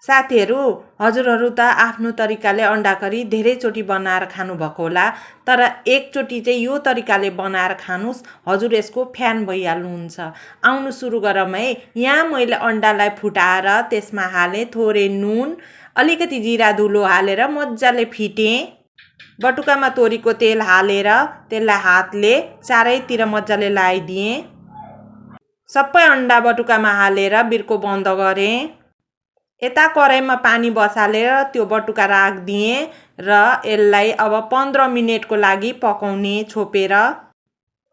साथीहरू, हजुरहरू त आफ्नो तरिकाले अन्डा करी धेरैचोटि बनाएर खानुभएको होला, तर एकचोटि चाहिँ यो तरिकाले बनाएर खानुस्, हजुर यसको फ्यान भइहाल्नुहुन्छ। आउनु सुरु गरौँ है। यहाँ मैले अन्डालाई फुटाएर त्यसमा हालेँ थोरै नुन, अलिकति जिरा धुलो हालेर मजाले फिटेँ। बटुकामा तोरीको तेल हालेर त्यसलाई हातले चारैतिर मजाले लगाइदिएँ। सबै अन्डा बटुकामा हालेर बिर्को बन्द गरेँ। यता कराईमा पानी बसालेर त्यो बटुका राखिदिएँ र यसलाई अब 15 मिनेटको लागि पकाउने छोपेर।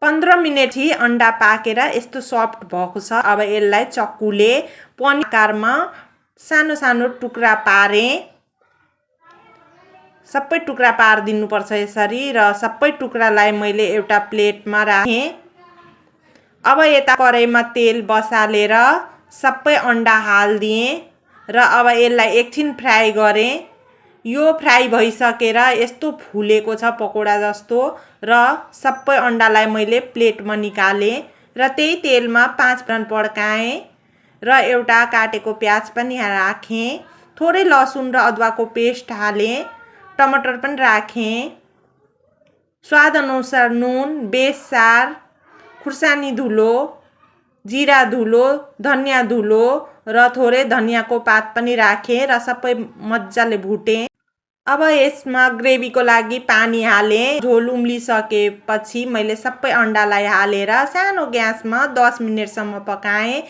15 मिनेट अन्डा पाकेर यस्तो सफ्ट भएको छ। अब यसलाई चक्कुले पनिर आकारमा सानो सानो टुक्रा पारेँ। सबै टुक्रा पारिदिनुपर्छ यसरी र सबै टुक्रालाई मैले एउटा प्लेटमा राखेँ। अब यता कराईमा तेल बसालेर सबै अन्डा हालिदिएँ र अब यसलाई एकछिन फ्राई गरेँ। यो फ्राई भइसकेर यस्तो फुलेको छ पकोडा जस्तो र सबै अन्डालाई मैले प्लेटमा निकालेँ र त्यही तेलमा 5 मिनट पड्काएँ र एउटा काटेको प्याज पनि राखेँ। थोरै लसुन र अदुवाको पेस्ट हालेँ। टमाटर पनि राखेँ। स्वाद अनुसार नुन, बेसार, खुर्सानी धुलो, जिरा धुलो, धनिया धुलो र थोरै धनियाको पात पनि राखेँ र सबै मजाले भुटेँ। अब यसमा ग्रेभीको लागि पानी हालेँ। झोल उम्लिसकेपछि मैले सबै अन्डालाई हालेर सानो ग्यासमा 10 मिनेटसम्म पकाएँ।